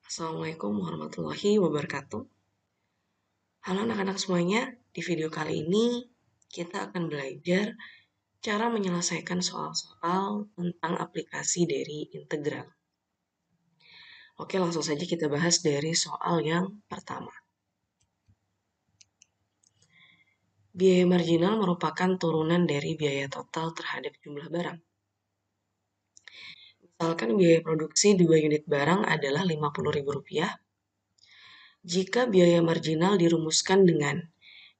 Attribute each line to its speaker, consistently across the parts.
Speaker 1: Assalamualaikum warahmatullahi wabarakatuh. Halo anak-anak semuanya, di video kali ini kita akan belajar cara menyelesaikan soal-soal tentang aplikasi dari integral. Oke, langsung saja kita bahas dari soal yang pertama. Biaya marginal merupakan turunan dari biaya total terhadap jumlah barang. Misalkan biaya produksi 2 unit barang adalah Rp50.000. Jika biaya marginal dirumuskan dengan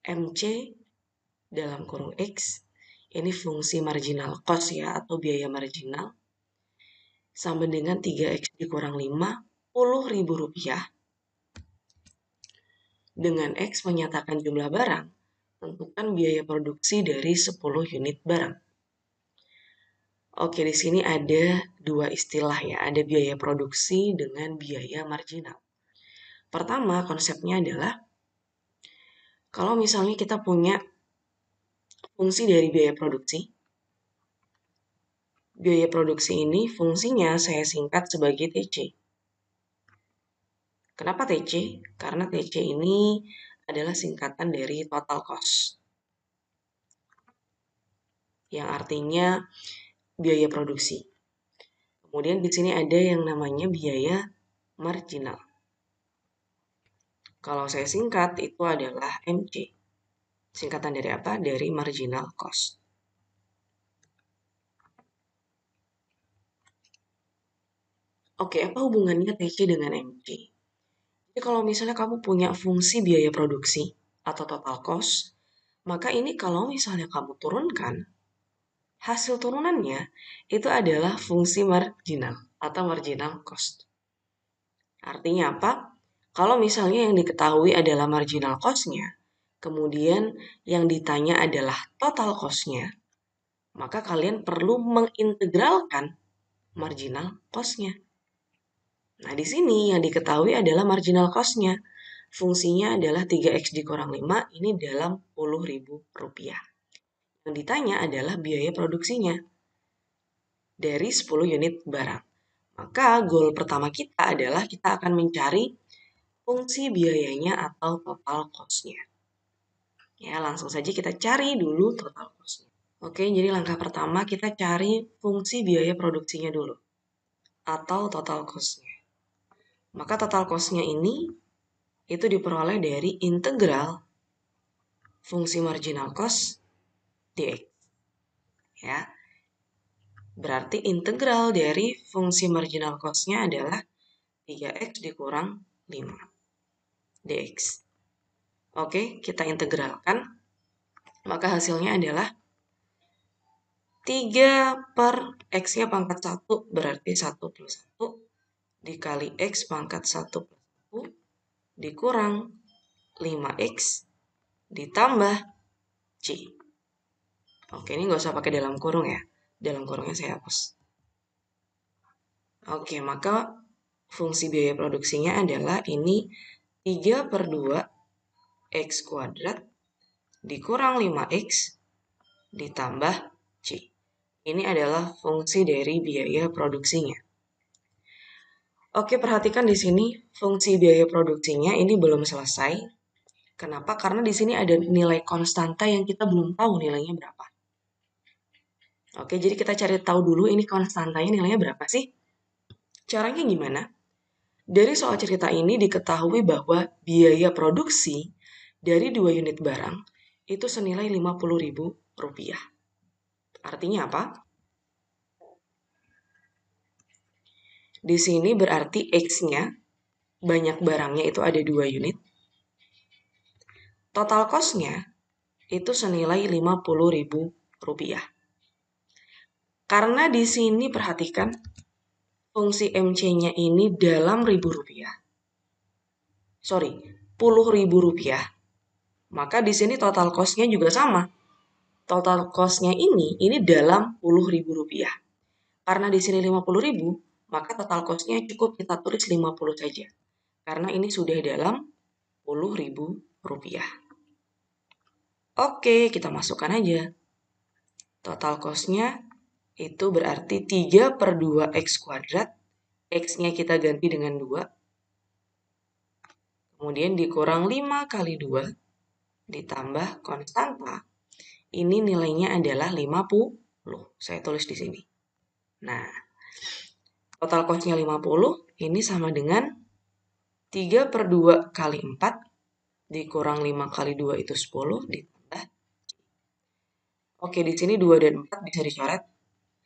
Speaker 1: MC dalam kurung X, ini fungsi marginal cost ya, atau biaya marginal, sama dengan 3X dikurang Rp50.000. Dengan X menyatakan jumlah barang, tentukan biaya produksi dari 10 unit barang. Oke, di sini ada dua istilah ya, ada biaya produksi dengan biaya marginal. Pertama, konsepnya adalah, kalau misalnya kita punya fungsi dari biaya produksi, biaya produksi ini fungsinya saya singkat sebagai TC. Kenapa TC? Karena TC ini adalah singkatan dari total cost, yang artinya biaya produksi. Kemudian di sini ada yang namanya biaya marginal. Kalau saya singkat itu adalah MC. Singkatan dari apa? Dari marginal cost. Oke, apa hubungannya TC dengan MC? Jadi kalau misalnya kamu punya fungsi biaya produksi atau total cost, maka ini kalau misalnya kamu turunkan, hasil turunannya itu adalah fungsi marginal atau marginal cost. Artinya apa? Kalau misalnya yang diketahui adalah marginal cost-nya, kemudian yang ditanya adalah total cost-nya, maka kalian perlu mengintegralkan marginal cost-nya. Nah, di sini yang diketahui adalah marginal cost-nya. Fungsinya adalah 3X dikurang 5, ini dalam Rp10.000. Yang ditanya adalah biaya produksinya dari 10 unit barang. Maka goal pertama kita adalah kita akan mencari fungsi biayanya atau total cost-nya. Ya, langsung saja kita cari dulu total cost-nya. Oke, jadi langkah pertama kita cari fungsi biaya produksinya dulu atau total cost-nya. Maka total cost-nya ini itu diperoleh dari integral fungsi marginal cost dx. Ya. Berarti integral dari fungsi marginal cost-nya adalah 3X dikurang 5 dx. Oke, kita integralkan. Maka hasilnya adalah 3 per X-nya pangkat 1 berarti 1 plus 1 dikali X pangkat 1 plus 1 dikurang 5X ditambah C. Oke, ini nggak usah pakai dalam kurung ya. Dalam kurungnya saya hapus. Oke, maka fungsi biaya produksinya adalah ini 3 per 2 X kuadrat dikurang 5X ditambah C. Ini adalah fungsi dari biaya produksinya. Oke, perhatikan di sini fungsi biaya produksinya ini belum selesai. Kenapa? Karena di sini ada nilai konstanta yang kita belum tahu nilainya berapa. Oke, jadi kita cari tahu dulu ini konstantanya nilainya berapa sih? Caranya gimana? Dari soal cerita ini diketahui bahwa biaya produksi dari 2 unit barang itu senilai Rp50.000. Artinya apa? Di sini berarti X-nya, banyak barangnya itu ada 2 unit. Total cost-nya itu senilai Rp50.000. Karena di sini perhatikan, fungsi MC-nya ini dalam Rp1.000. Sorry, Rp10.000. Maka di sini total cost-nya juga sama. Total cost-nya ini dalam Rp10.000. Karena di sini 50.000, maka total cost-nya cukup kita tulis 50 saja. Karena ini sudah dalam Rp10.000. Oke, kita masukkan aja. Total cost-nya itu berarti 3 per 2X kuadrat. X-nya kita ganti dengan 2. kemudian dikurang 5 kali 2, ditambah konstanta. Ini nilainya adalah 50. Saya tulis di sini. Nah, total cost-nya 50, ini sama dengan 3/2 kali 4, dikurang 5 kali 2 itu 10, ditambah. Oke, di sini 2 dan 4 bisa dicoret,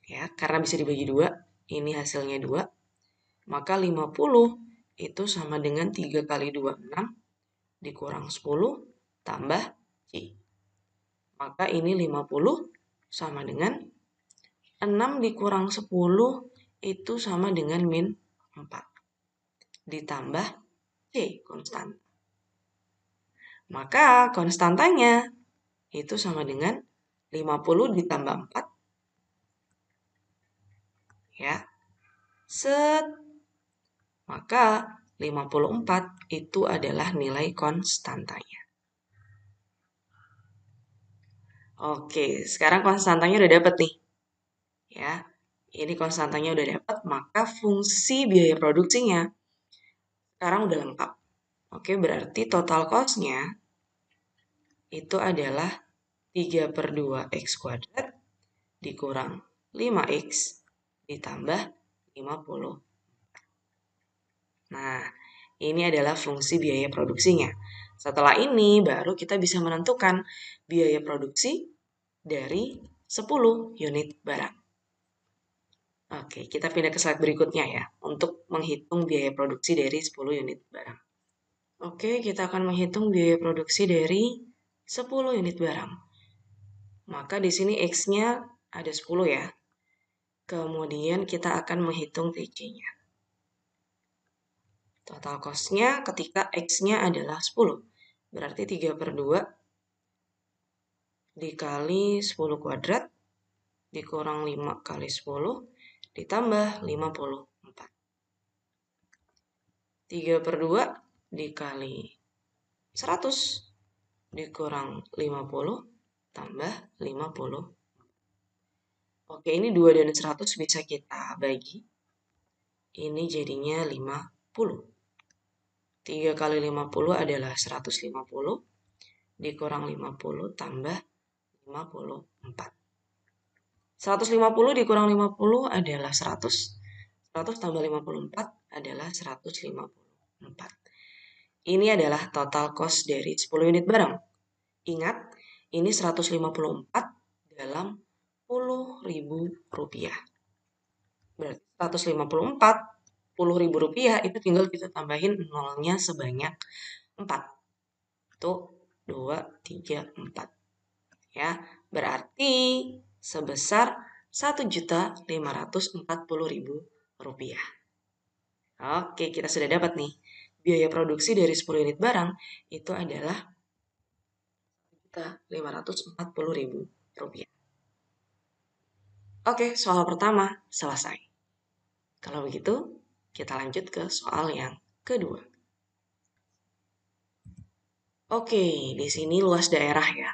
Speaker 1: ya, karena bisa dibagi 2. Ini hasilnya 2. Maka 50 itu sama dengan 3 kali 2, 6, dikurang 10, tambah C. Maka ini 50 sama dengan 6 dikurang 10 itu sama dengan min 4. Ditambah C, konstan. Maka konstantanya itu sama dengan 50 ditambah 4. Ya. Set. Maka 54 itu adalah nilai konstantanya. Oke, sekarang konstantanya udah dapet nih. Ya. Ini konstantanya udah dapet, maka fungsi biaya produksinya sekarang udah lengkap. Oke, berarti total cost-nya itu adalah 3/2 X kuadrat dikurang 5X ditambah 50. Nah, ini adalah fungsi biaya produksinya. Setelah ini baru kita bisa menentukan biaya produksi dari 10 unit barang. Oke, kita pindah ke slide berikutnya ya, untuk menghitung biaya produksi dari 10 unit barang. Oke, kita akan menghitung biaya produksi dari 10 unit barang. Maka di sini X-nya ada 10 ya. Kemudian kita akan menghitung TC-nya. Total cost-nya ketika X-nya adalah 10. Berarti 3/2 dikali 10 kuadrat dikurang 5 kali 10 ditambah 54. 3/2 dikali 100 dikurang 50 tambah 50. Oke, ini 2 dan 100 bisa kita bagi. Ini jadinya 50. 3 kali 50 adalah 150. Dikurang 50 tambah 54. 150 dikurang 50 adalah 100. 100 tambah 54 adalah 154. Ini adalah total cost dari 10 unit barang. Ingat, ini 154 dalam 10.000 rupiah. Berarti 154 10.000 rupiah itu tinggal kita tambahin nolnya sebanyak 4. Itu 2, 3, 4. Ya, berarti sebesar 1.540.000 rupiah. Oke, kita sudah dapat nih. Biaya produksi dari 10 unit barang itu adalah 1.540.000 rupiah. Oke, soal pertama selesai. Kalau begitu, kita lanjut ke soal yang kedua. Oke, di sini luas daerah ya.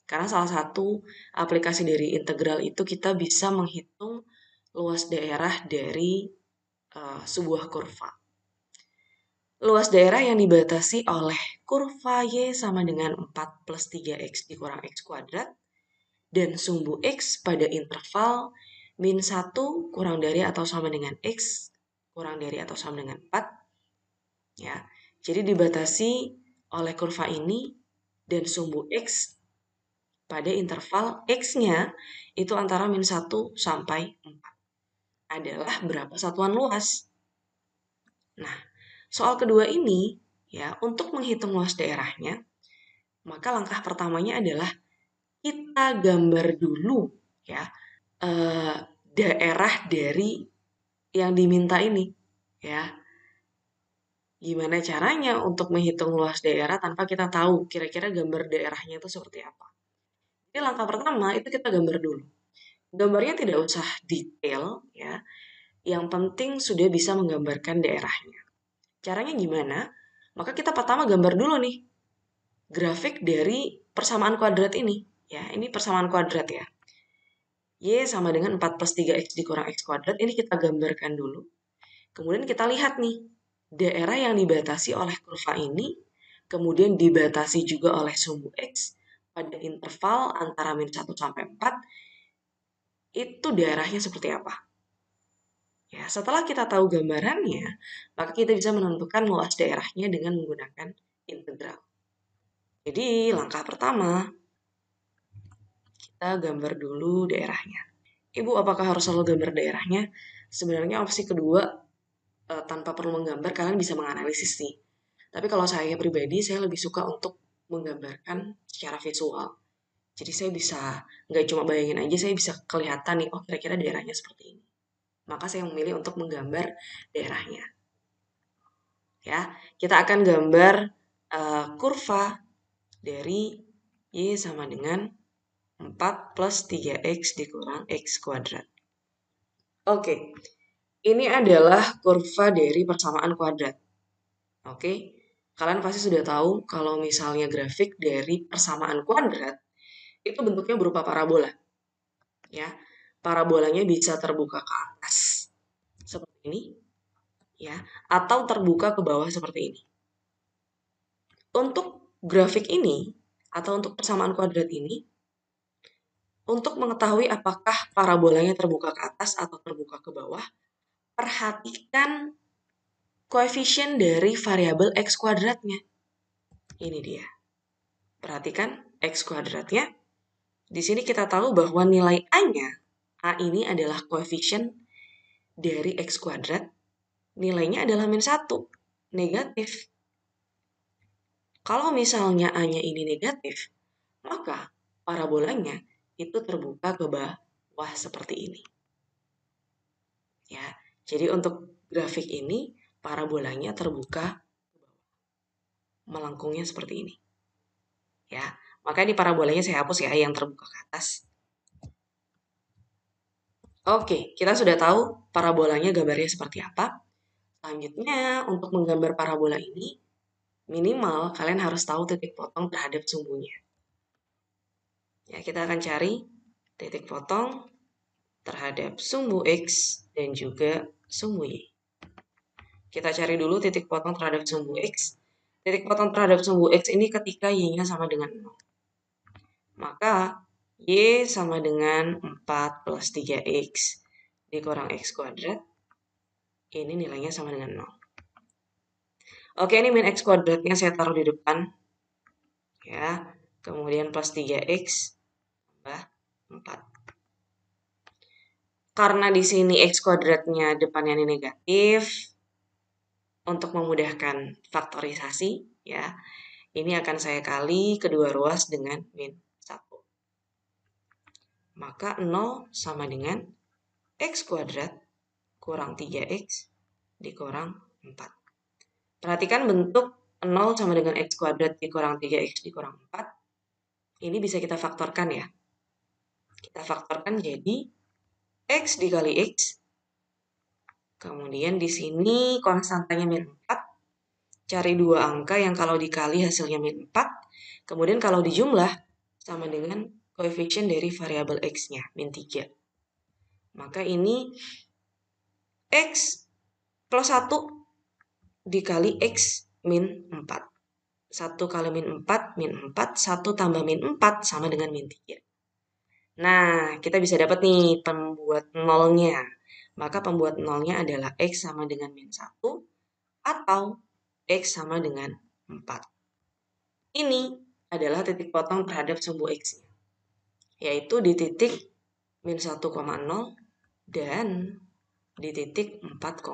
Speaker 1: Karena salah satu aplikasi dari integral itu kita bisa menghitung luas daerah dari sebuah kurva. Luas daerah yang dibatasi oleh kurva Y sama dengan 4 plus 3X dikurang X kuadrat dan sumbu X pada interval min 1 kurang dari atau sama dengan X kurang dari atau sama dengan 4. Ya, jadi dibatasi oleh kurva ini dan sumbu X pada interval X-nya itu antara min 1 sampai 4. Adalah berapa satuan luas? Nah, soal kedua ini, ya, untuk menghitung luas daerahnya, maka langkah pertamanya adalah kita gambar dulu, ya, daerah dari yang diminta ini, ya. Gimana caranya untuk menghitung luas daerah tanpa kita tahu kira-kira gambar daerahnya itu seperti apa? Jadi langkah pertama itu kita gambar dulu. Gambarnya tidak usah detail, ya. Yang penting sudah bisa menggambarkan daerahnya. Caranya gimana? Maka kita pertama gambar dulu nih grafik dari persamaan kuadrat ini. Ya, ini persamaan kuadrat ya. Y sama dengan 4 plus 3X dikurang X kuadrat. Ini kita gambarkan dulu. Kemudian kita lihat nih. daerah yang dibatasi oleh kurva ini, kemudian dibatasi juga oleh sumbu X pada interval antara min 1 sampai 4, itu daerahnya seperti apa? Ya, setelah kita tahu gambarannya, maka kita bisa menentukan luas daerahnya dengan menggunakan integral. Jadi, langkah pertama, kita gambar dulu daerahnya. Ibu, apakah harus selalu gambar daerahnya? Sebenarnya opsi kedua, tanpa perlu menggambar, kalian bisa menganalisis sih. Tapi kalau saya pribadi, saya lebih suka untuk menggambarkan secara visual. Jadi saya bisa, nggak cuma bayangin aja, saya bisa kelihatan nih, oh kira-kira daerahnya seperti ini. Maka saya memilih untuk menggambar daerahnya. Ya, kita akan gambar kurva dari Y sama dengan 4 plus 3X dikurang X kuadrat. Oke, ini adalah kurva dari persamaan kuadrat. Oke, kalian pasti sudah tahu kalau misalnya grafik dari persamaan kuadrat, itu bentuknya berupa parabola. Ya, parabolanya bisa terbuka ke atas seperti ini, ya, atau terbuka ke bawah seperti ini. Untuk grafik ini atau untuk persamaan kuadrat ini, untuk mengetahui apakah parabolanya terbuka ke atas atau terbuka ke bawah, perhatikan koefisien dari variabel X kuadratnya. Ini dia. Perhatikan X kuadratnya. Di sini kita tahu bahwa nilai A-nya, A ini adalah koefisien dari X kuadrat, nilainya adalah min 1, negatif. Kalau misalnya A-nya ini negatif, maka parabolanya itu terbuka ke bawah seperti ini. Ya, jadi untuk grafik ini parabolanya terbuka ke bawah, melengkungnya seperti ini. Ya, maka ini parabolanya saya hapus ya yang terbuka ke atas. Oke, kita sudah tahu parabolanya gambarnya seperti apa. Selanjutnya, untuk menggambar parabola ini, minimal kalian harus tahu titik potong terhadap sumbunya. Ya, kita akan cari titik potong terhadap sumbu X dan juga sumbu Y. Kita cari dulu titik potong terhadap sumbu X. Titik potong terhadap sumbu X ini ketika Y-nya sama dengan 0. Maka Y sama dengan 4 plus 3X dikurang X kuadrat. Ini nilainya sama dengan 0. Oke, ini min X kuadratnya saya taruh di depan. Ya, kemudian plus 3X tambah 4. Karena di sini X kuadratnya depannya ini negatif, untuk memudahkan faktorisasi, ya, ini akan saya kali kedua ruas dengan min 1. Maka 0 sama dengan X kuadrat kurang 3X dikurang 4. Perhatikan bentuk 0 sama dengan X kuadrat dikurang 3X dikurang 4. Ini bisa kita faktorkan ya. Kita faktorkan jadi X dikali X. Kemudian di sini konstantanya min 4. Cari dua angka yang kalau dikali hasilnya min 4. Kemudian kalau dijumlah sama dengan koefisien dari variabel X-nya, min 3. Maka ini X plus 1 dikali X min 4. 1 kali min 4, min 4. 1 tambah min 4 sama dengan min 3. Nah, kita bisa dapat nih pembuat nolnya. Maka pembuat nolnya adalah X sama dengan min 1 atau X sama dengan 4. Ini adalah titik potong terhadap sumbu X-nya, yaitu di titik min 1,0 dan di titik 4,0.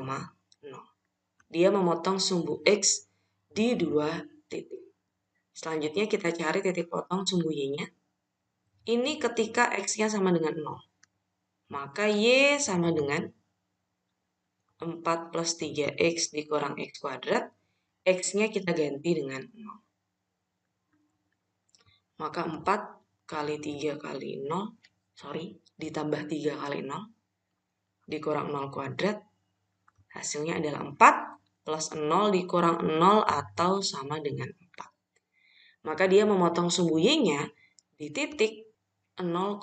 Speaker 1: Dia memotong sumbu X di dua titik. Selanjutnya kita cari titik potong sumbu Y-nya. Ini ketika X-nya sama dengan 0. Maka Y sama dengan 4 plus 3X dikurang X kuadrat. X-nya kita ganti dengan 0. Maka 4 kali 3 kali 0, ditambah 3 kali 0, dikurang 0 kuadrat. Hasilnya adalah 4 plus 0 dikurang 0 atau sama dengan 4. Maka dia memotong sumbu Y-nya di titik 0,4.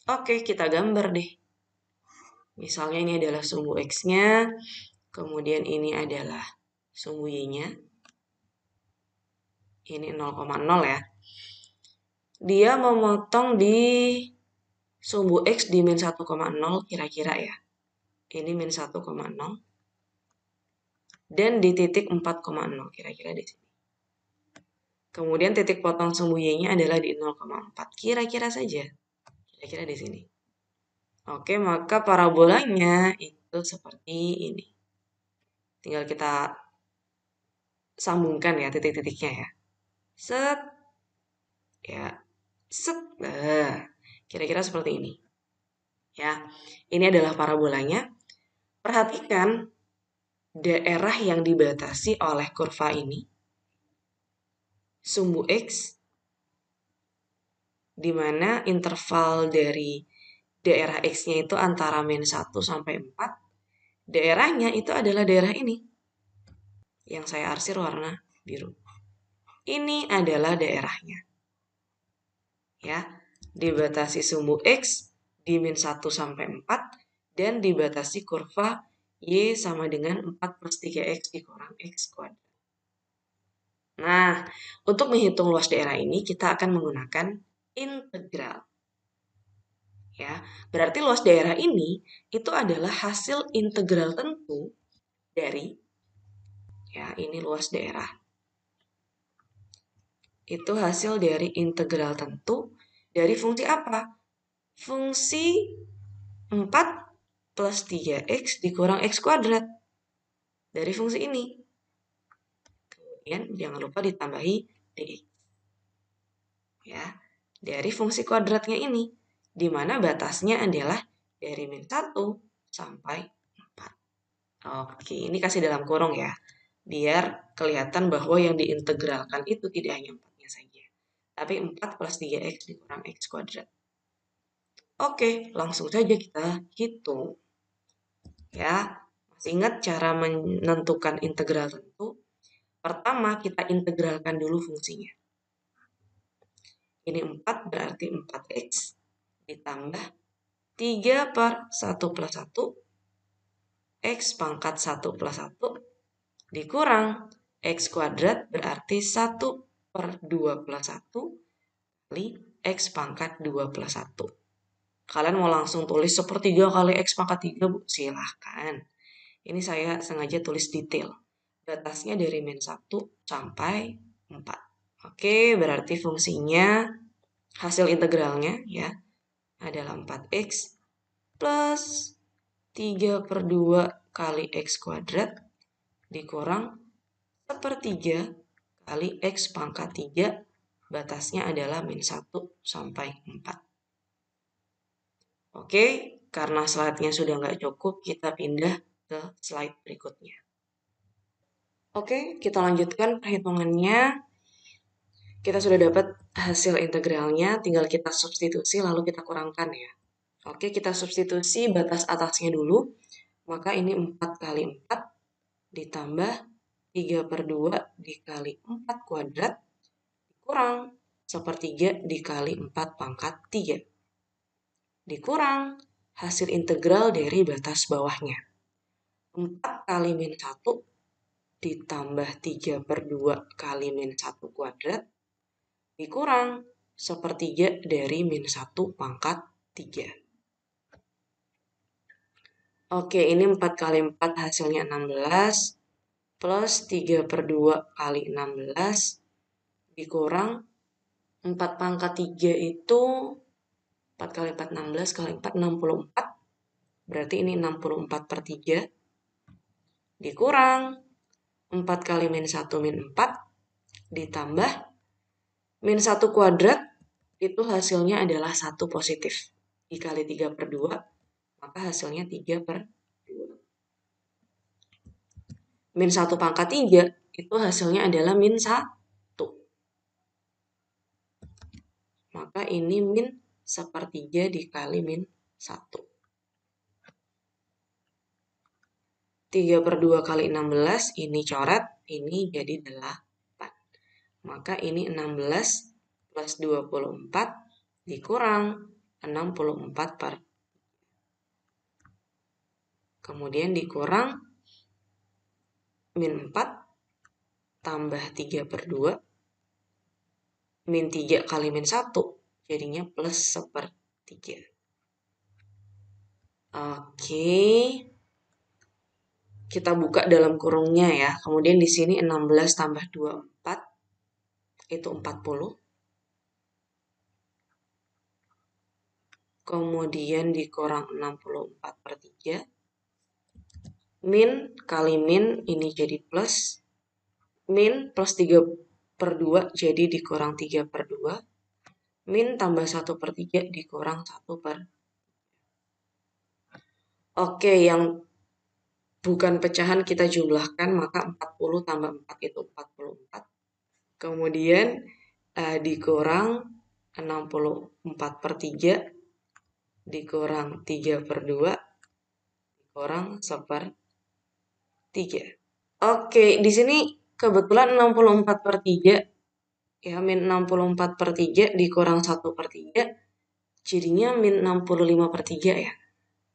Speaker 1: Oke, kita gambar deh. Misalnya ini adalah sumbu X-nya, Kemudian ini adalah sumbu Y-nya. Ini 0,0 ya. Dia memotong di sumbu X di min 1,0 kira-kira ya. Ini min 1,0. Dan di titik 4,0 kira-kira di sini. Kemudian titik potong sumbu Y-nya adalah di 0,4. Kira-kira saja. Kira-kira di sini. Oke, maka parabolanya itu seperti ini. Tinggal kita sambungkan ya titik-titiknya ya. Set. Ya. Set. Nah, kira-kira seperti ini. Ya. Ini adalah parabolanya. Perhatikan daerah yang dibatasi oleh kurva ini. Sumbu X, di mana interval dari daerah X-nya itu antara min 1 sampai 4. Daerahnya itu adalah daerah ini. Yang saya arsir warna biru. Ini adalah daerahnya. Ya, dibatasi sumbu X di min 1 sampai 4 dan dibatasi kurva Y sama dengan 4 plus 3X dikurang X kuadrat. Nah, untuk menghitung luas daerah ini kita akan menggunakan integral. Ya, berarti luas daerah ini itu adalah hasil integral tentu dari, ya ini luas daerah. Itu hasil dari integral tentu dari fungsi apa? Fungsi 4 plus 3X dikurang X kuadrat. Dari fungsi ini. Kemudian jangan lupa ditambahi DX. Ya, dari fungsi kuadratnya ini. Di mana batasnya adalah dari min 1 sampai 4. Oke, ini kasih dalam kurung ya. Biar kelihatan bahwa yang diintegralkan itu tidak hanya 4-nya saja. Tapi 4 plus 3X dikurang X kuadrat. Oke, langsung saja kita hitung. Ya, masih ingat cara menentukan integral tentu? Pertama, kita integralkan dulu fungsinya. Ini 4 berarti 4X ditambah 3 per 1 plus 1 X pangkat 1 plus 1 dikurang X kuadrat berarti 1 per 2 plus 1 kali X pangkat 2 plus 1. Kalian mau langsung tulis 1/3 kali X pangkat 3, Bu? Silahkan. Ini saya sengaja tulis detail. Batasnya dari min 1 sampai 4. Oke, berarti fungsinya hasil integralnya ya adalah 4X plus 3 per 2 kali X kuadrat dikurang 1/3 kali X pangkat 3, batasnya adalah min 1 sampai 4. Oke, karena slide-nya sudah nggak cukup, kita pindah ke slide berikutnya. Oke, kita lanjutkan perhitungannya. Kita sudah dapat hasil integralnya, tinggal kita substitusi lalu kita kurangkan ya. Oke, kita substitusi batas atasnya dulu. Maka ini 4 kali 4 ditambah 3 per 2 dikali 4 kuadrat dikurang 1/3 dikali 4 pangkat 3. Dikurang hasil integral dari batas bawahnya. 4 kali min 1 ditambah 3 per 2 kali min 1 kuadrat dikurang 1/3 dari min 1 pangkat 3. Oke, ini 4 kali 4 hasilnya 16 plus 3 per 2 kali 16 dikurang 4 pangkat 3 itu 4 kali 4 16 kali 4 64. Berarti ini 64/3 dikurang 4 kali min 1 min 4 ditambah min 1 kuadrat itu hasilnya adalah 1 positif. Dikali 3 per 2 maka hasilnya 3 per 2. Min 1 pangkat 3 itu hasilnya adalah min 1. Maka ini min 1/3 dikali min 1. 3 per 2 kali 16, ini coret, ini jadi 8. Maka ini 16 plus 24 dikurang 64 per. Kemudian dikurang min 4 tambah 3 per 2 min 3 kali min 1 jadinya plus 1/3. Oke. Kita buka dalam kurungnya ya. Kemudian di sini 16 tambah 24 itu 40. Kemudian dikurang 64/3. Min kali min ini jadi plus. Min plus 3 per 2 jadi dikurang 3 per 2. Min tambah 1/3 dikurang 1 per. Oke, yang bukan pecahan kita jumlahkan, maka 40 tambah 4 itu 44. Kemudian dikurang 64/3 dikurang 3 per 2 dikurang 1/3. Oke, di sini kebetulan 64/3 ya, min 64/3 dikurang 1/3 jadinya min 65/3 ya.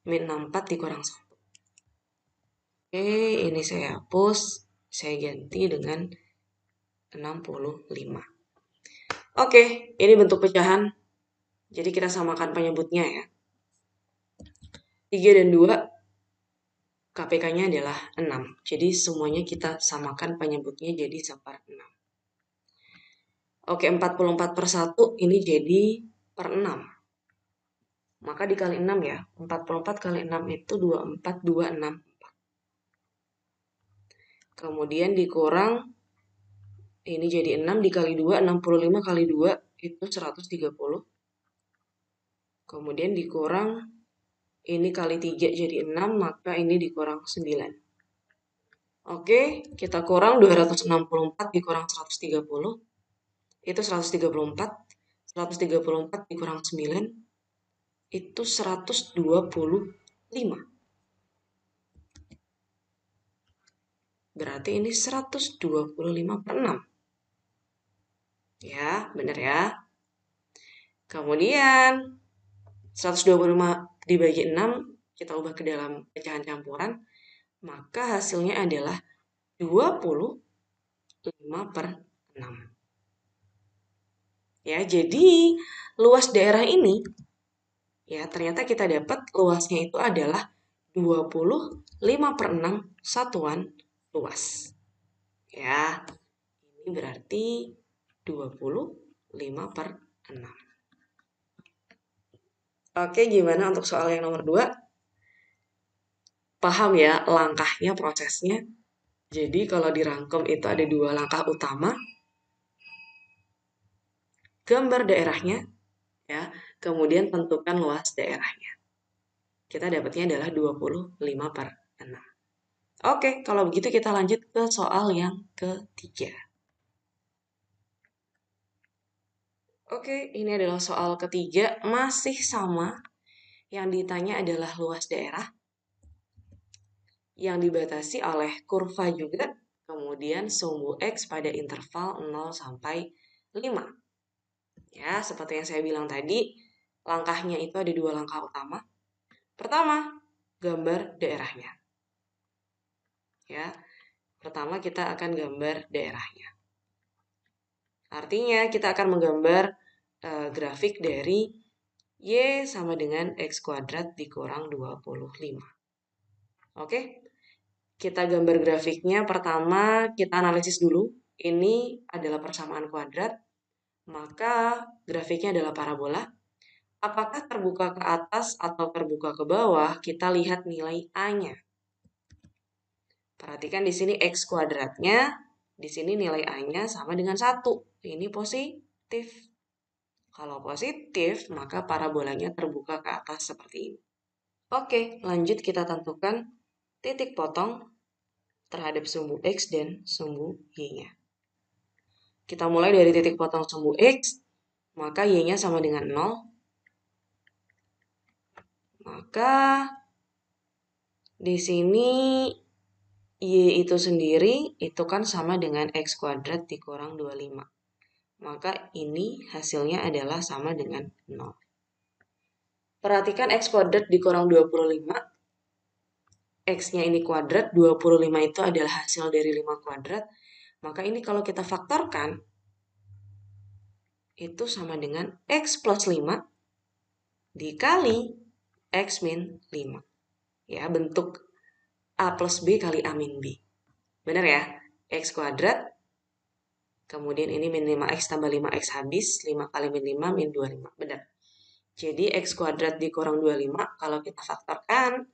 Speaker 1: Min 64 dikurang 1. Oke, ini saya hapus, saya ganti dengan 65. Oke, ini bentuk pecahan. Jadi kita samakan penyebutnya ya. 3 dan 2 KPK-nya adalah 6. Jadi semuanya kita samakan penyebutnya jadi 1/6. Oke, 44/1 ini jadi per 6. Maka dikali 6 ya. 44 kali 6 itu 24264. Kemudian dikurang ini jadi 6 dikali 2, 65 kali 2 itu 130. Kemudian dikurang ini kali 3 jadi 6, maka ini dikurang 9. Oke, kita kurang 264 dikurang 130. Itu 134. 134 dikurang 9 itu 125. Berarti ini 125/6. Ya, benar ya. Kemudian 125 dibagi 6 kita ubah ke dalam pecahan campuran, maka hasilnya adalah 25/6. Ya, jadi luas daerah ini ya ternyata kita dapat luasnya itu adalah 25/6 satuan luas. Ya, ini berarti 25/6. Oke, gimana untuk soal yang nomor 2? Paham ya langkahnya, prosesnya? Jadi kalau dirangkum itu ada 2 langkah utama. Gambar daerahnya, ya, kemudian tentukan luas daerahnya. Kita dapatnya adalah 25/6. Oke, kalau begitu kita lanjut ke soal yang ketiga. Oke, ini adalah soal ketiga, masih sama. Yang ditanya adalah luas daerah yang dibatasi oleh kurva juga, kemudian sumbu X pada interval 0 sampai 5. Ya, seperti yang saya bilang tadi, langkahnya itu ada 2 langkah utama. Pertama, gambar daerahnya. Ya, pertama kita akan gambar daerahnya. Artinya kita akan menggambar grafik dari Y sama dengan X kuadrat dikurang 25. Oke, kita gambar grafiknya. Pertama kita analisis dulu. Ini adalah persamaan kuadrat. Maka grafiknya adalah parabola. Apakah terbuka ke atas atau terbuka ke bawah? Kita lihat nilai A-nya. Perhatikan di sini X kuadratnya, di sini nilai A-nya sama dengan 1. Ini positif. Kalau positif, maka parabolanya terbuka ke atas seperti ini. Oke, lanjut kita tentukan titik potong terhadap sumbu X dan sumbu Y-nya. Kita mulai dari titik potong sumbu X, maka Y-nya sama dengan 0. Maka di sini Y itu sendiri itu kan sama dengan X kuadrat dikurang 25. Maka ini hasilnya adalah sama dengan 0. Perhatikan X kuadrat dikurang 25. X-nya ini kuadrat, 25 itu adalah hasil dari 5 kuadrat, maka ini kalau kita faktorkan, itu sama dengan X plus 5 dikali X min 5. Ya, bentuk A plus B kali A min B. Benar ya? X kuadrat, kemudian ini min 5X tambah 5X habis, 5 kali min 5, min 25. Benar. Jadi X kuadrat dikurang 25, kalau kita faktorkan,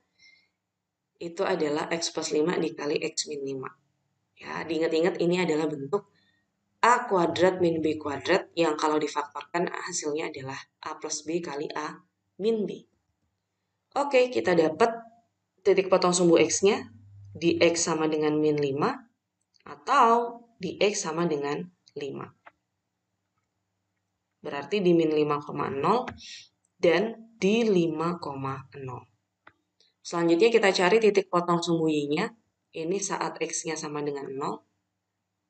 Speaker 1: itu adalah X plus 5 dikali X min 5. Ya, diingat-ingat ini adalah bentuk A kuadrat min B kuadrat yang kalau difaktorkan hasilnya adalah A plus B kali A min B. Oke, kita dapat titik potong sumbu X-nya di X sama dengan min 5 atau di X sama dengan 5. Berarti di min 5,0 dan di 5,0. Selanjutnya kita cari titik potong sumbu Y-nya. Ini saat X-nya sama dengan 0.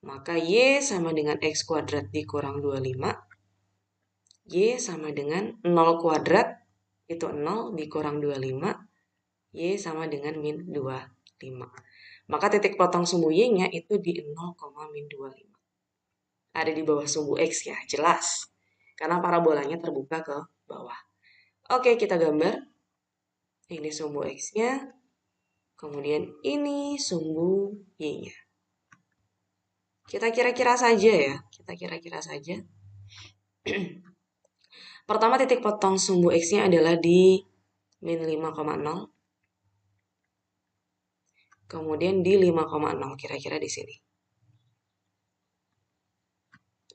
Speaker 1: Maka Y sama dengan X kuadrat dikurang 25. Y sama dengan 0 kuadrat, itu 0 dikurang 25. Y sama dengan min 25. Maka titik potong sumbu Y-nya itu di 0, min 25. Ada di bawah sumbu X ya, jelas. Karena parabolanya terbuka ke bawah. Oke, kita gambar. Ini sumbu X-nya. Kemudian ini sumbu Y-nya. Kita kira-kira saja ya. Kita kira-kira saja. Pertama titik potong sumbu X-nya adalah di min 5,0. Kemudian di 5,0 kira-kira di sini.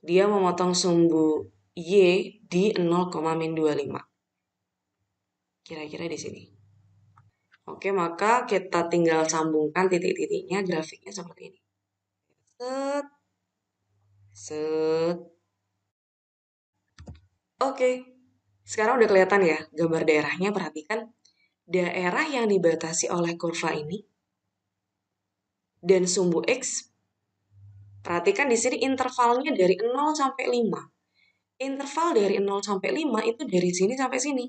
Speaker 1: Dia memotong sumbu Y di 0, min 25. Kira-kira di sini. Oke, maka kita tinggal sambungkan titik-titiknya, grafiknya seperti ini. Set, set. Oke, sekarang udah kelihatan ya gambar daerahnya. Perhatikan daerah yang dibatasi oleh kurva ini dan sumbu X. Perhatikan di sini intervalnya dari 0 sampai 5. Interval dari 0 sampai 5 itu dari sini sampai sini.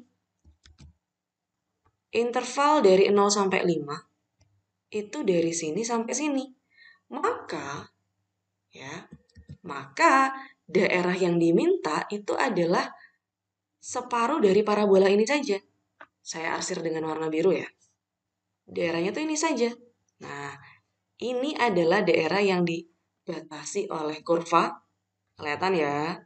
Speaker 1: Interval dari 0 sampai 5 itu dari sini sampai sini. Maka daerah yang diminta itu adalah separuh dari parabola ini saja. Saya arsir dengan warna biru ya. Daerahnya tuh ini saja. Nah, ini adalah daerah yang dibatasi oleh kurva. Kelihatan ya?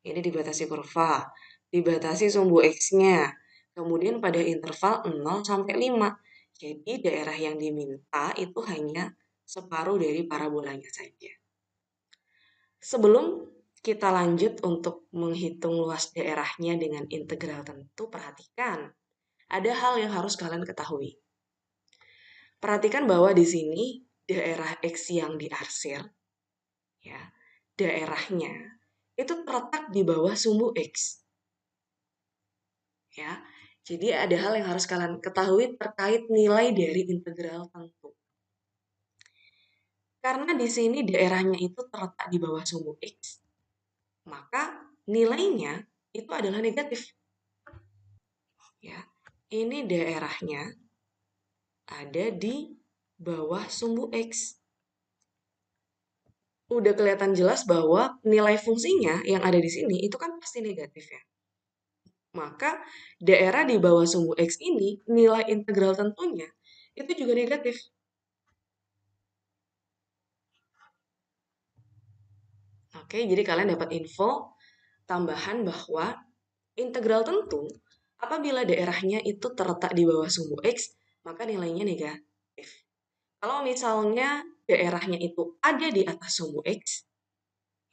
Speaker 1: Ini dibatasi kurva. Dibatasi sumbu X-nya. Kemudian pada interval 0 sampai 5. Jadi daerah yang diminta itu hanya separuh dari parabolanya saja. Sebelum kita lanjut untuk menghitung luas daerahnya dengan integral tentu, perhatikan. Ada hal yang harus kalian ketahui. Perhatikan bahwa di sini daerah X yang diarsir, ya, daerahnya itu terletak di bawah sumbu X. Ya, jadi ada hal yang harus kalian ketahui terkait nilai dari integral tentu. Karena di sini daerahnya itu terletak di bawah sumbu X, maka nilainya itu adalah negatif. Ya, ini daerahnya ada di bawah sumbu X. Udah kelihatan jelas bahwa nilai fungsinya yang ada di sini itu kan pasti negatif ya. Maka daerah di bawah sumbu X ini nilai integral tentunya itu juga negatif. Oke, jadi kalian dapat info tambahan bahwa integral tentu apabila daerahnya itu terletak di bawah sumbu X, maka nilainya negatif. Kalau misalnya daerahnya itu ada di atas sumbu X,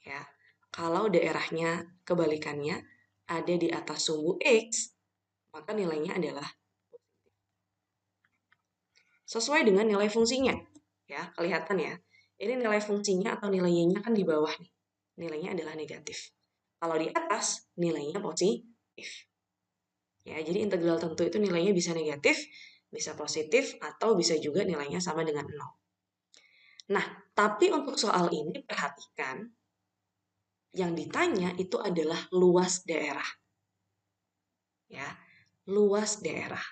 Speaker 1: ya, kalau daerahnya kebalikannya ada di atas sumbu X, maka nilainya adalah sesuai dengan nilai fungsinya. Ya, kelihatan ya. Ini nilai fungsinya atau nilai Y-nya kan di bawah nih. Nilainya adalah negatif. Kalau di atas, nilainya positif. Ya, jadi integral tentu itu nilainya bisa negatif, bisa positif, atau bisa juga nilainya sama dengan 0. Nah, tapi untuk soal ini perhatikan, yang ditanya itu adalah luas daerah. Ya, luas daerah.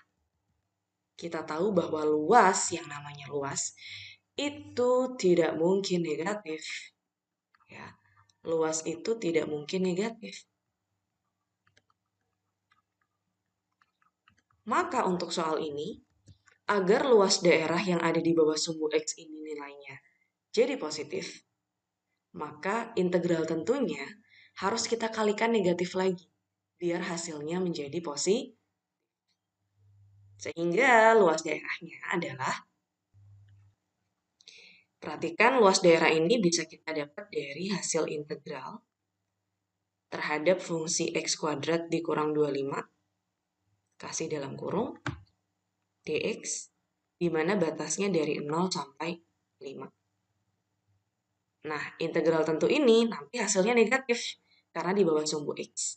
Speaker 1: Kita tahu bahwa luas, yang namanya luas, itu tidak mungkin negatif. Ya, luas itu tidak mungkin negatif. Maka untuk soal ini, agar luas daerah yang ada di bawah sumbu X ini nilainya jadi positif, maka integral tentunya harus kita kalikan negatif lagi, biar hasilnya menjadi positif. Sehingga luas daerahnya adalah, perhatikan luas daerah ini bisa kita dapat dari hasil integral terhadap fungsi X kuadrat dikurang 25, kasih dalam kurung, dx, di mana batasnya dari 0 sampai 5. Nah, integral tentu ini nanti hasilnya negatif, karena di bawah sumbu X.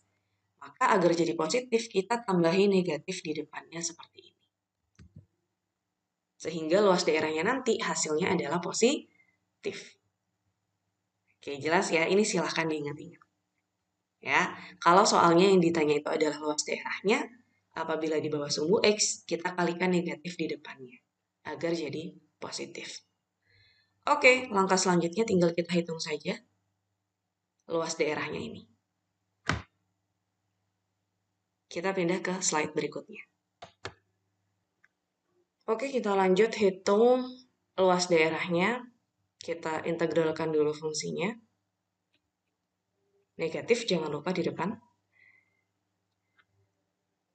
Speaker 1: Maka agar jadi positif, kita tambahin negatif di depannya seperti ini. Sehingga luas daerahnya nanti hasilnya adalah positif. Oke, jelas ya? Ini silahkan diingat-ingat. Ya, kalau soalnya yang ditanya itu adalah luas daerahnya, apabila di bawah sumbu X, kita kalikan negatif di depannya, agar jadi positif. Oke, langkah selanjutnya tinggal kita hitung saja luas daerahnya ini. Kita pindah ke slide berikutnya. Oke, kita lanjut hitung luas daerahnya. Kita integralkan dulu fungsinya. Negatif, jangan lupa di depan.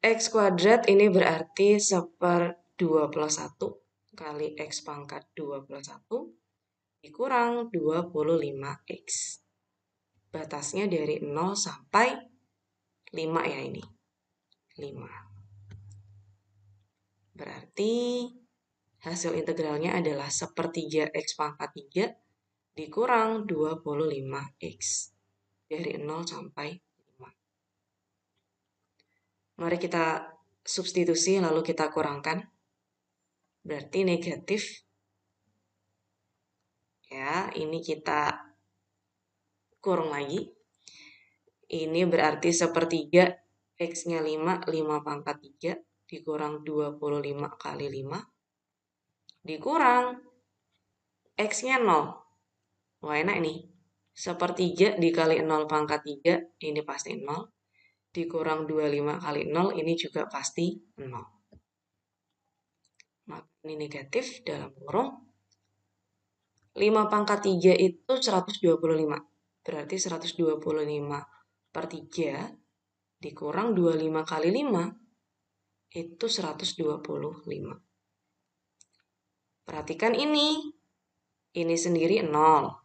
Speaker 1: X kuadrat ini berarti 1/21 kali X pangkat 21 dikurang 25X. Batasnya dari 0 sampai 5 ya ini. 5. Berarti hasil integralnya adalah 1/3 X pangkat 3 dikurang 25X. Dari 0 sampai 5. Mari kita substitusi lalu kita kurangkan. Berarti negatif. Ya, ini kita kurung lagi. Ini berarti 1/3 X-nya 5, 5 pangkat 3 dikurang 25 kali 5 dikurang X-nya 0. Wah, enak nih. 1/3 dikali 0 pangkat 3, ini pasti 0. Dikurang 25 kali 0, ini juga pasti 0. Maka ini negatif dalam kurung. 5 pangkat 3 itu 125. Berarti 125/3 dikurang 25 kali 5 itu 125. Perhatikan ini sendiri 0.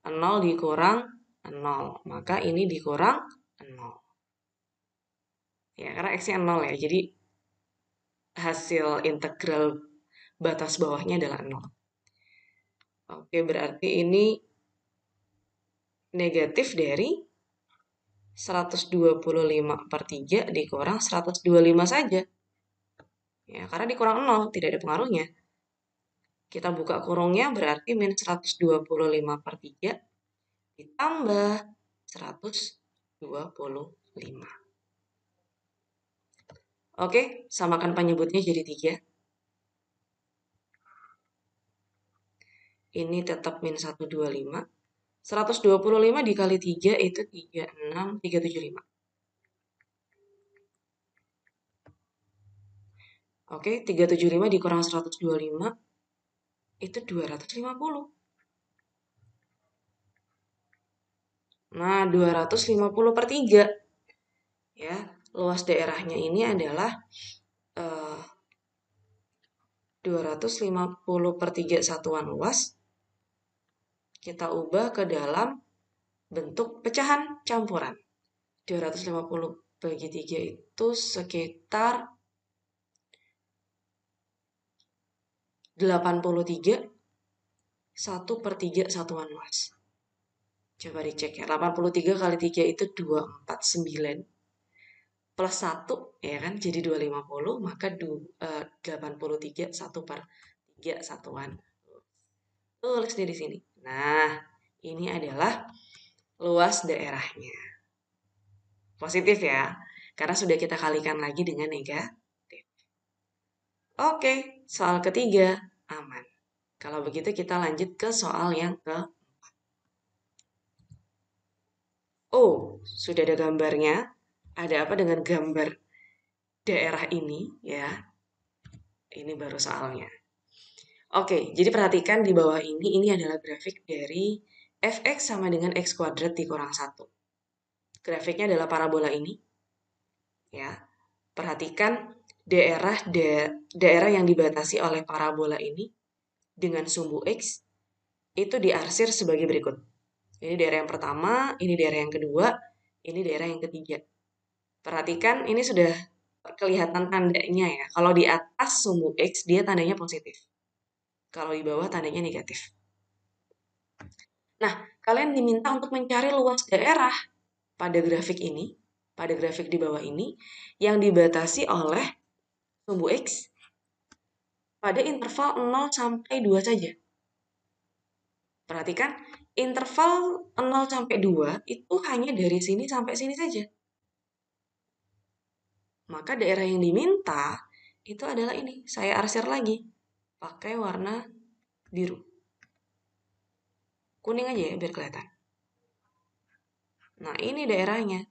Speaker 1: 0 dikurang 0, maka ini dikurang 0. Ya, karena X-nya 0 ya, jadi hasil integral batas bawahnya adalah 0. Oke, berarti ini negatif dari 125/3 dikurang 125 saja. Ya, karena dikurang 0, tidak ada pengaruhnya. Kita buka kurungnya berarti min 125/3 ditambah 125. Oke, samakan penyebutnya jadi 3. Ini tetap min 125. 125 dikali 3 itu 375. Oke, 375 dikurang 125 itu 250. Nah, 250/3. Ya, luas daerahnya ini adalah 250/3 satuan luas. Kita ubah ke dalam bentuk pecahan campuran. 250 bagi 3 itu sekitar 83. 1/3 satuan luas. Coba dicek ya. 83 kali 3 itu 249. Plus 1, ya kan, jadi 250. Maka 83 1/3 satuan. Tulis di sini. Nah, ini adalah luas daerahnya. Positif ya, karena sudah kita kalikan lagi dengan negatif. Oke, soal ketiga aman. Kalau begitu kita lanjut ke soal yang ke. Oh, sudah ada gambarnya. Ada apa dengan gambar daerah ini ya? Ini baru soalnya. Oke, jadi perhatikan di bawah ini adalah grafik dari fx sama dengan x kuadrat dikurang 1. Grafiknya adalah parabola ini ya. Perhatikan daerah yang dibatasi oleh parabola ini dengan sumbu x itu diarsir sebagai berikut. Ini daerah yang pertama, ini daerah yang kedua, ini daerah yang ketiga. Perhatikan ini sudah kelihatan tandanya ya. Kalau di atas sumbu x dia tandanya positif. Kalau di bawah tandanya negatif. Nah, kalian diminta untuk mencari luas daerah pada grafik ini, pada grafik di bawah ini, yang dibatasi oleh sumbu X pada interval 0 sampai 2 saja. Perhatikan, interval 0 sampai 2 itu hanya dari sini sampai sini saja. Maka daerah yang diminta itu adalah ini. Saya arsir lagi pakai warna biru. Kuning aja ya biar kelihatan. Nah, ini daerahnya.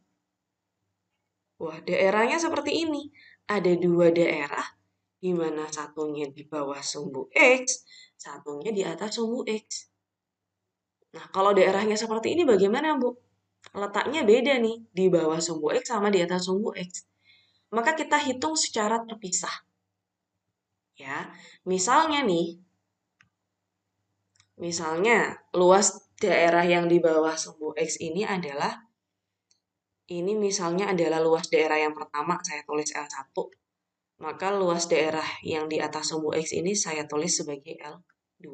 Speaker 1: Wah, daerahnya seperti ini. Ada dua daerah, di mana satunya di bawah sumbu X, satunya di atas sumbu X. Nah, kalau daerahnya seperti ini bagaimana, Bu? Letaknya beda nih, di bawah sumbu X sama di atas sumbu X. Maka kita hitung secara terpisah. Ya, misalnya nih, misalnya luas daerah yang di bawah sumbu X ini misalnya adalah luas daerah yang pertama, saya tulis L1. Maka luas daerah yang di atas sumbu X ini saya tulis sebagai L2.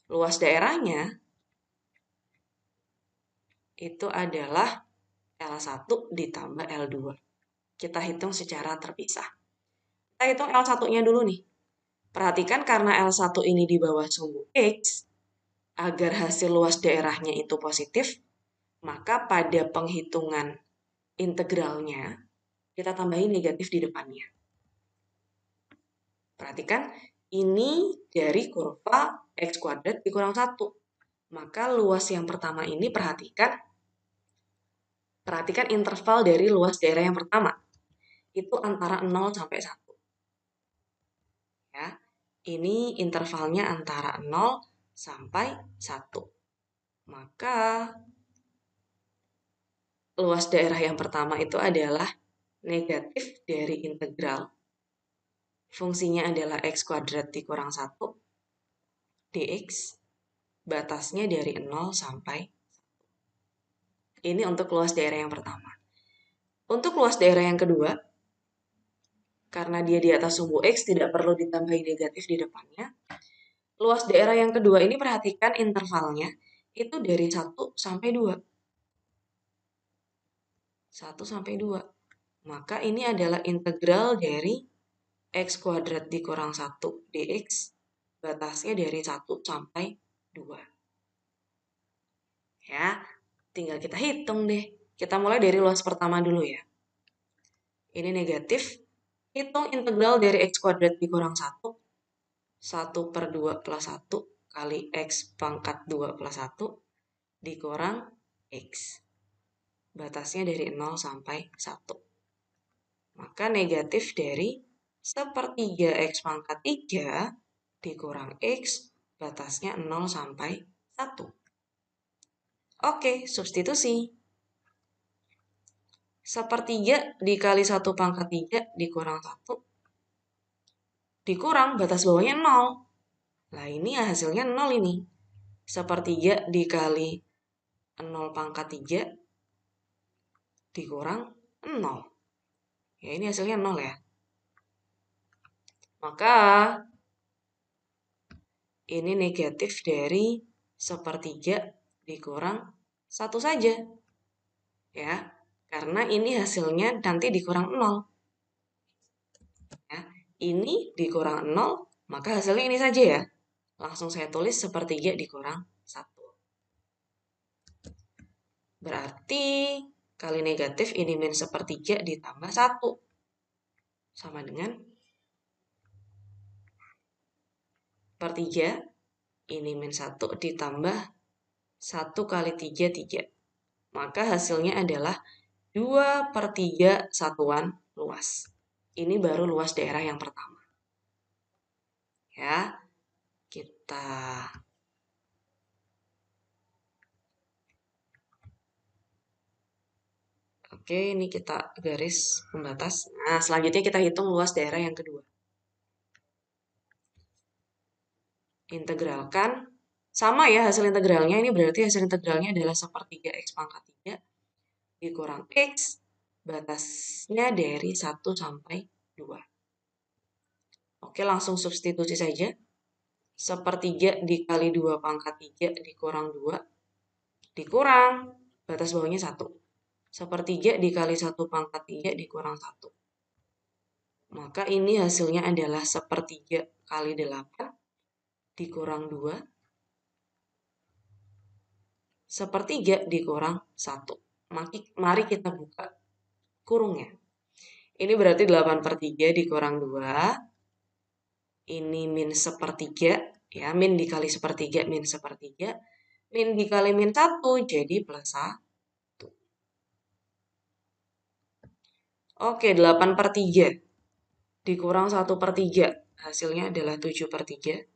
Speaker 1: Luas daerahnya itu adalah L1 ditambah L2. Kita hitung secara terpisah. Kita hitung L1-nya dulu nih. Perhatikan karena L1 ini di bawah sumbu X, agar hasil luas daerahnya itu positif, maka pada penghitungan integralnya, kita tambahin negatif di depannya. Perhatikan, ini dari kurva X kuadrat dikurang 1. Maka luas yang pertama ini perhatikan interval dari luas daerah yang pertama. Itu antara 0 sampai 1. Ya. Ini intervalnya antara 0 sampai 1. Maka luas daerah yang pertama itu adalah negatif dari integral. Fungsinya adalah X kuadrat dikurang 1 dx. Batasnya dari 0 sampai 1. Ini untuk luas daerah yang pertama. Untuk luas daerah yang kedua, karena dia di atas sumbu X tidak perlu ditambahi negatif di depannya. Luas daerah yang kedua ini perhatikan intervalnya itu dari 1 sampai 2. 1 sampai 2. Maka ini adalah integral dari X kuadrat dikurang 1 dx. Batasnya dari 1 sampai 2. Ya, tinggal kita hitung deh. Kita mulai dari luas pertama dulu ya. Ini negatif. Hitung integral dari X kuadrat dikurang 1. 1 per 2 plus 1 kali X pangkat 2 plus 1 dikurang X. Batasnya dari 0 sampai 1. Maka negatif dari sepertiga X pangkat 3 dikurang X, batasnya 0 sampai 1. Oke, substitusi. Sepertiga dikali 1 pangkat 3 dikurang 1. Dikurang batas bawahnya 0. Nah ini hasilnya 0 ini. Sepertiga dikali 0 pangkat 3 dikurang 0. Ya ini hasilnya 0 ya. Maka ini negatif dari sepertiga dikurang 1 saja. Ya, karena ini hasilnya nanti dikurang 0. Ya, ini dikurang 0, maka hasilnya ini saja ya. Langsung saya tulis sepertiga dikurang 1. Berarti kali negatif ini min sepertiga ditambah 1. Sama dengan per 3, ini min 1 ditambah 1 kali 3, 3. Maka hasilnya adalah 2 per 3 satuan luas. Ini baru luas daerah yang pertama. Ya, kita Oke, ini kita garis pembatas. Nah, selanjutnya kita hitung luas daerah yang kedua. Integralkan. Sama ya hasil integralnya. Ini berarti hasil integralnya adalah sepertiga X pangkat 3 dikurang X. Batasnya dari 1 sampai 2. Oke, langsung substitusi saja. Sepertiga dikali 2 pangkat 3 dikurang 2. Dikurang. Batas bawahnya 1. Sepertiga dikali 1 pangkat 3 dikurang 1. Maka ini hasilnya adalah sepertiga kali 8 dikurang 2. Sepertiga dikurang 1. Mari kita buka kurungnya. Ini berarti 8 per 3 dikurang 2. Ini min sepertiga. Ya, min dikali sepertiga, min sepertiga. Min dikali min 1 jadi plus 1. Oke, 8 per 3 dikurang 1 per 3. Hasilnya adalah 7 per 3.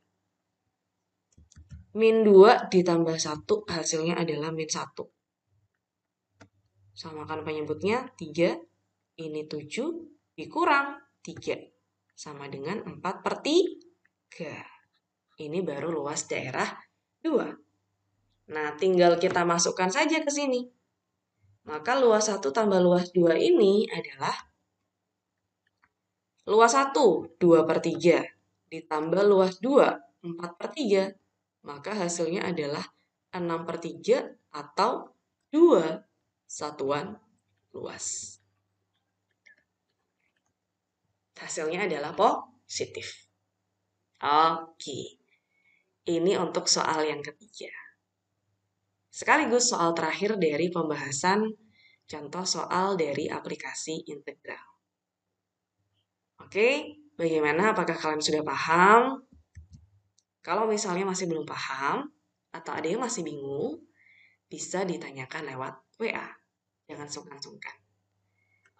Speaker 1: Min 2 ditambah 1 hasilnya adalah min 1. Samakan penyebutnya 3. Ini 7 dikurang 3. Sama dengan 4 per 3. Ini baru luas daerah 2. Nah, tinggal kita masukkan saja ke sini. Maka luas 1 tambah luas 2 ini adalah luas 1, 2 per 3. Ditambah luas 2, 4 per 3. Maka hasilnya adalah 6 per 3 atau 2 satuan luas. Hasilnya adalah positif. Oke, ini untuk soal yang ketiga. Sekaligus soal terakhir dari pembahasan contoh soal dari aplikasi integral. Oke, bagaimana? Apakah kalian sudah paham? Kalau misalnya masih belum paham, atau ada yang masih bingung, bisa ditanyakan lewat WA. Jangan sungkan-sungkan.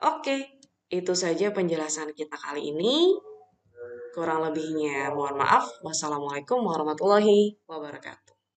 Speaker 1: Oke, itu saja penjelasan kita kali ini. Kurang lebihnya mohon maaf. Wassalamualaikum warahmatullahi wabarakatuh.